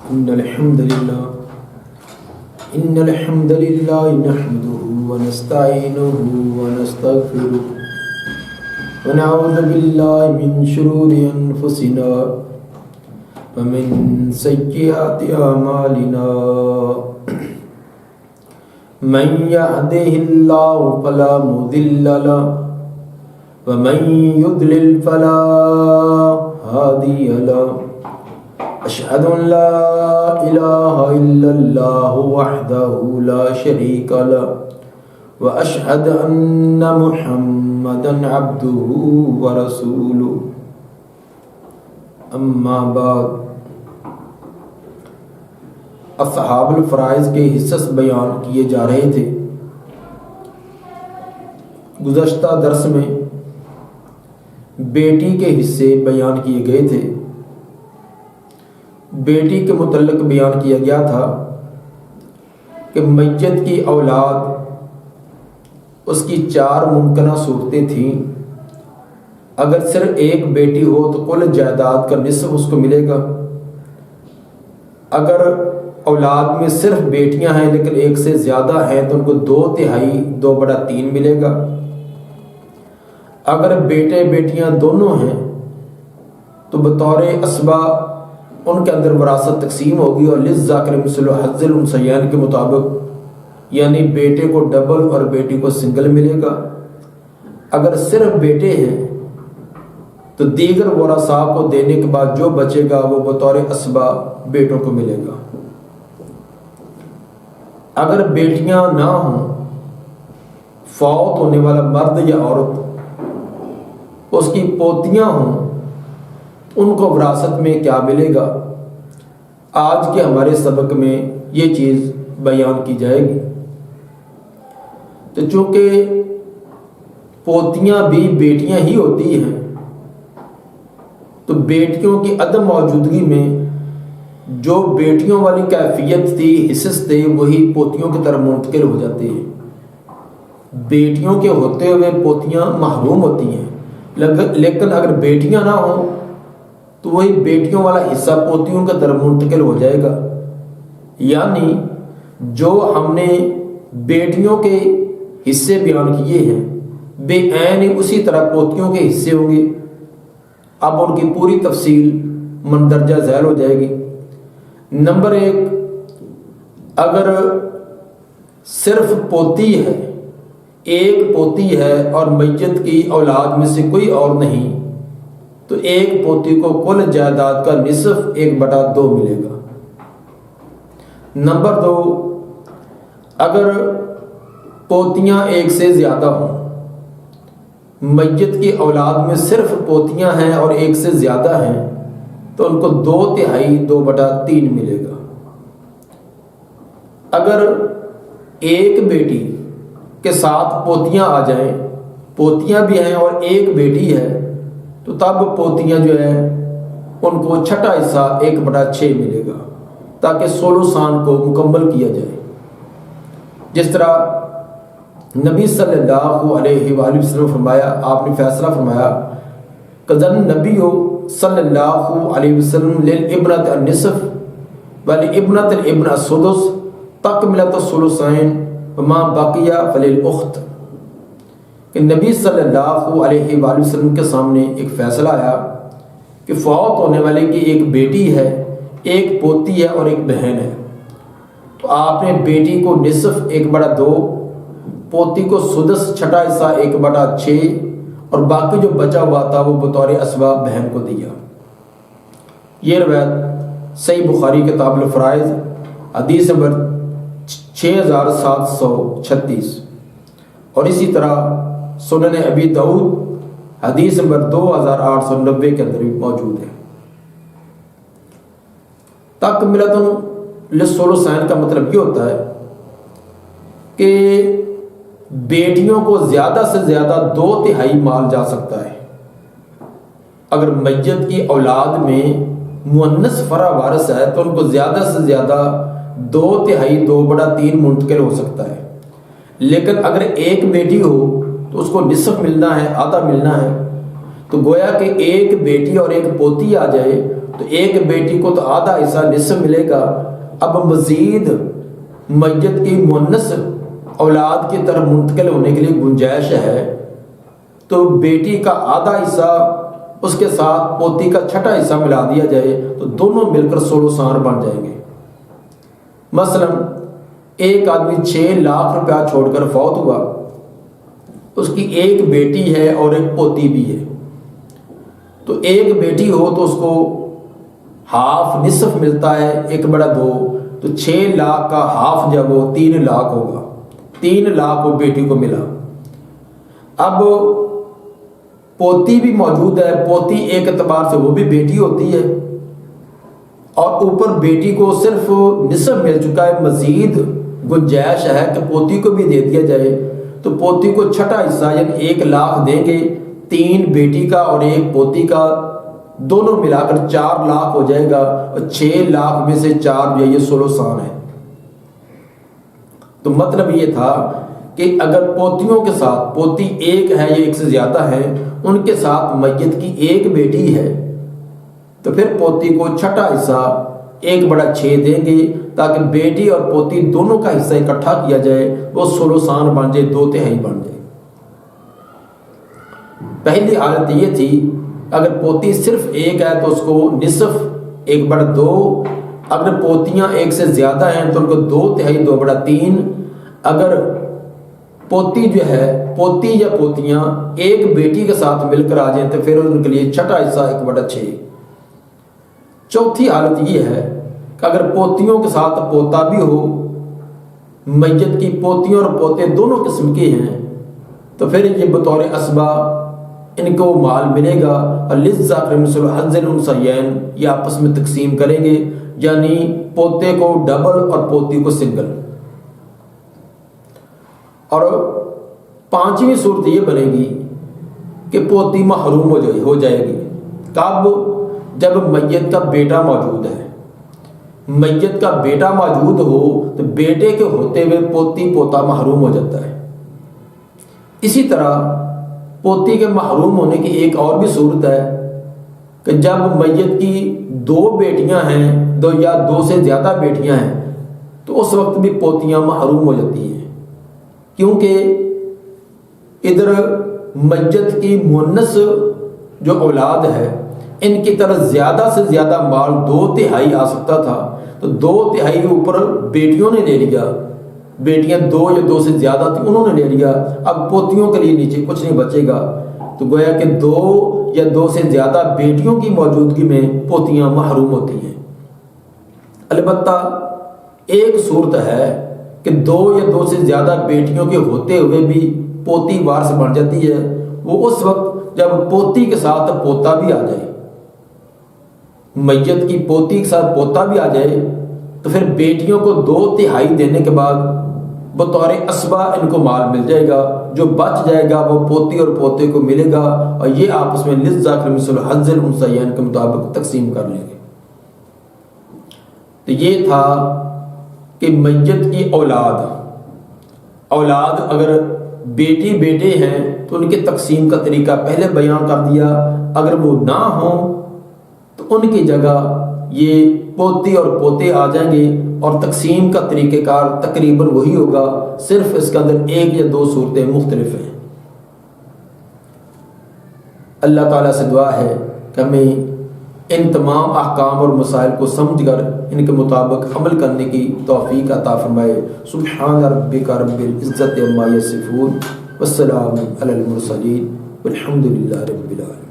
إن الحمد لله نحمده ونستعينه ونستغفره ونعوذ بالله من شرور أنفسنا ومن سيئات أعمالنا من يهده الله فلا مضل له ومن يضلل فلا هادي له أشهد أن لا إله إلا الله وحده لا شريك له وأشهد أن محمدا عبده ورسوله أما بعد اصحاب الفرائض کے حصص بیان کیے جا رہے تھے۔ گزشتہ درس میں بیٹی کے حصے بیان کیے گئے تھے۔ بیٹی کے متعلق بیان کیا گیا تھا کہ میت کی اولاد اس کی 4 ممکنہ صورتیں تھیں۔ اگر صرف ایک بیٹی ہو تو کل جائیداد کا نصف اس کو ملے گا۔ اگر اولاد میں صرف بیٹیاں ہیں لیکن ایک سے زیادہ ہیں تو ان کو 2/3 2/3 ملے گا۔ اگر بیٹے بیٹیاں دونوں ہیں تو بطور اسبہ ان کے اندر وراثت تقسیم ہوگی اور للذکر مثل حظ الانثیین کے مطابق، یعنی بیٹے کو ڈبل اور بیٹی کو سنگل ملے گا۔ اگر صرف بیٹے ہیں تو دیگر ورثاء کو دینے کے بعد جو بچے گا وہ بطور اسبہ بیٹوں کو ملے گا۔ اگر بیٹیاں نہ ہوں، فوت ہونے والا مرد یا عورت، اس کی پوتیاں ہوں، ان کو وراثت میں کیا ملے گا؟ آج کے ہمارے سبق میں یہ چیز بیان کی جائے گی۔ تو چونکہ پوتیاں بھی بیٹیاں ہی ہوتی ہیں تو بیٹیوں کی عدم موجودگی میں جو بیٹیوں والی کیفیت تھی، حصص تھے، وہی پوتیوں کی طرف منتقل ہو جاتے ہیں۔ بیٹیوں کے ہوتے ہوئے پوتیاں محروم ہوتی ہیں، لیکن اگر بیٹیاں نہ ہوں تو وہی بیٹیوں والا حصہ پوتیوں کی طرف منتقل ہو جائے گا۔ یعنی جو ہم نے بیٹیوں کے حصے بیان کیے ہیں بے عین اسی طرح پوتیوں کے حصے ہوں گے۔ اب ان کی پوری تفصیل مندرجہ ذیل ہو جائے گی۔ نمبر 1، اگر صرف پوتی ہے، ایک پوتی ہے اور میت کی اولاد میں سے کوئی اور نہیں، تو ایک پوتی کو کل جائیداد کا نصف 1/2 ملے گا۔ نمبر 2، اگر پوتیاں ایک سے زیادہ ہوں، میت کی اولاد میں صرف پوتیاں ہیں اور ایک سے زیادہ ہیں، تو ان کو 2/3 2/3 ملے گا۔ اگر ایک بیٹی کے ساتھ پوتیاں آ جائیں، پوتیاں بھی ہیں اور ایک بیٹی ہے، تو تب پوتیاں جو ہے ان کو 6واں حصہ 1/6 ملے گا تاکہ ثلثان کو مکمل کیا جائے۔ جس طرح نبی صلی اللہ علیہ وآلہ وسلم فرمایا، آپ نے فیصلہ فرمایا قضى النبی صلی اللہ علیہ وسلم للابنۃ النصف ولابنۃ الابن السدس تکملۃ الثلثین وما بقی فللأخت، کہ نبی صلی اللہ علیہ وآلہ وسلم کے سامنے ایک فیصلہ آیا کہ فوت ہونے والے کی ایک بیٹی ہے، ایک پوتی ہے اور ایک بہن ہے، تو آپ نے بیٹی کو نصف 1/2، پوتی کو سدس 6واں حصہ 1/6 اور باقی جو بچا ہوا تھا وہ بطور اسبہ بہن کو دیا۔ یہ روایت صحیح بخاری کتاب الفرائض حدیث نمبر 6736، اور اسی طرح سنن ابی داؤد حدیث نمبر 2890 کے اندر بھی موجود ہے۔ تکملۃ للثلثین کا مطلب یہ ہوتا ہے کہ بیٹیوں کو زیادہ سے زیادہ 2/3 مال جا سکتا ہے۔ اگر میت کی اولاد میں مؤنث فرع وارث ہے تو ان کو زیادہ سے زیادہ 2/3 2/3 منتقل ہو سکتا ہے، لیکن اگر ایک بیٹی ہو تو اس کو نصف ملنا ہے، آدھا ملنا ہے، تو گویا کہ ایک بیٹی اور ایک پوتی آ جائے تو ایک بیٹی کو تو آدھا حصہ نصف ملے گا. اب مزید میت کی مؤنث اولاد کی طرف منتقل ہونے کے لیے گنجائش ہے تو بیٹی کا آدھا حصہ اس کے ساتھ پوتی کا چھٹا حصہ ملا دیا جائے تو دونوں مل کر 16 سان بن جائیں گے. مثلا ایک آدمی 6 لاکھ روپیہ چھوڑ کر فوت ہوا, اس کی ایک بیٹی ہے اور ایک پوتی بھی ہے. تو ایک بیٹی ہو تو اس کو ہاف نصف ملتا ہے 1/2, تو 6 لاکھ کا ہاف جب وہ 3 لاکھ ہوگا, 3 لاکھ وہ بیٹی کو ملا. اب پوتی بھی موجود ہے, پوتی ایک اعتبار سے وہ بھی بیٹی ہوتی ہے اور اوپر بیٹی کو صرف نصف مل چکا ہے, مزید گنجائش ہے کہ پوتی کو بھی دے دیا جائے. تو پوتی کو چھٹا حصہ یعنی 1 لاکھ دیں گے, 3 بیٹی کا اور 1 پوتی کا, دونوں ملا کر 4 لاکھ ہو جائے گا, اور 6 لاکھ میں سے 4 جو ہے یہ 16 سان ہے. تو مطلب یہ تھا کہ اگر پوتیوں کے ساتھ پوتی ایک ہے یا ایک سے زیادہ ہے, ان کے ساتھ میت کی ایک بیٹی ہے تو پھر پوتی کو چھٹا حصہ 1/6 دیں گے تاکہ بیٹی اور پوتی دونوں کا حصہ اکٹھا کیا جائے, وہ 16 سان بن جائے, 2/3 بن جائے. پہلی حالت یہ تھی اگر پوتی صرف ایک ہے تو اس کو نصف 1/2, اگر پوتیاں ایک سے زیادہ ہیں تو ان کو 2/3 2/3. اگر پوتی جو ہے پوتی یا پوتیاں ایک بیٹی کے ساتھ مل کر آ جائیں تو پھر ان کے لیے چھٹا حصہ 1/6. چوتھی حالت یہ ہے کہ اگر پوتیوں کے ساتھ پوتا بھی ہو, میت کی پوتیوں اور پوتے دونوں قسم کے ہیں, تو پھر یہ بطور اسبہ ان کو مال ملے گا. للذکر مثل حظ الانثیین, یہ آپس میں تقسیم کریں گے, یعنی پوتے کو ڈبل اور پوتی کو سنگل. اور 5ویں صورت یہ بنے گی کہ پوتی محروم ہو جائے گی. کب؟ جب میت کا بیٹا موجود ہے. میت کا بیٹا موجود ہو تو بیٹے کے ہوتے ہوئے پوتی پوتا محروم ہو جاتا ہے. اسی طرح پوتی کے محروم ہونے کی ایک اور بھی صورت ہے کہ جب میت کی 2 بیٹیاں ہیں, 2 یا 2 سے زیادہ بیٹیاں ہیں, تو اس وقت بھی پوتیاں محروم ہو جاتی ہیں, کیونکہ ادھر میت کی مؤنث جو اولاد ہے ان کی طرف زیادہ سے زیادہ مال 2/3 آ سکتا تھا, تو 2/3 اوپر بیٹیوں نے لے لیا, بیٹیاں 2 یا 2 سے زیادہ تھیں انہوں نے لے لیا. اب پوتیوں کے لیے نیچے کچھ نہیں بچے گا, تو گویا کہ 2 یا 2 سے زیادہ بیٹیوں کی موجودگی میں پوتیاں محروم ہوتی ہیں. البتہ ایک صورت ہے کہ 2 یا 2 سے زیادہ بیٹیوں کے ہوتے ہوئے بھی پوتی وارث بن جاتی ہے, وہ اس وقت جب پوتی کے ساتھ پوتا بھی آ جائے, میت کی پوتی کے ساتھ پوتا بھی آ جائے, تو پھر بیٹیوں کو 2/3 دینے کے بعد بطور اسبہ ان کو مال مل جائے گا, جو بچ جائے گا وہ پوتی اور پوتے کو ملے گا, اور یہ آپس میں للذکر مثل حظ الانثیین کے مطابق تقسیم کر لیں گے. تو یہ تھا کہ میت کی اولاد اگر بیٹی بیٹے ہیں تو ان کی تقسیم کا طریقہ پہلے بیان کر دیا. اگر وہ نہ ہوں تو ان کی جگہ یہ پوتی اور پوتے آ جائیں گے, اور تقسیم کا طریقہ کار تقریباً وہی ہوگا, صرف اس کے اندر 1 یا 2 صورتیں مختلف ہیں. اللہ تعالیٰ سے دعا ہے کہ ہمیں ان تمام احکام اور مسائل کو سمجھ کر ان کے مطابق عمل کرنے کی توفیق عطا فرمائے. سبحان ربک رب العزت عما یصفون والسلام علی المرسلین والحمد للہ رب العالمین.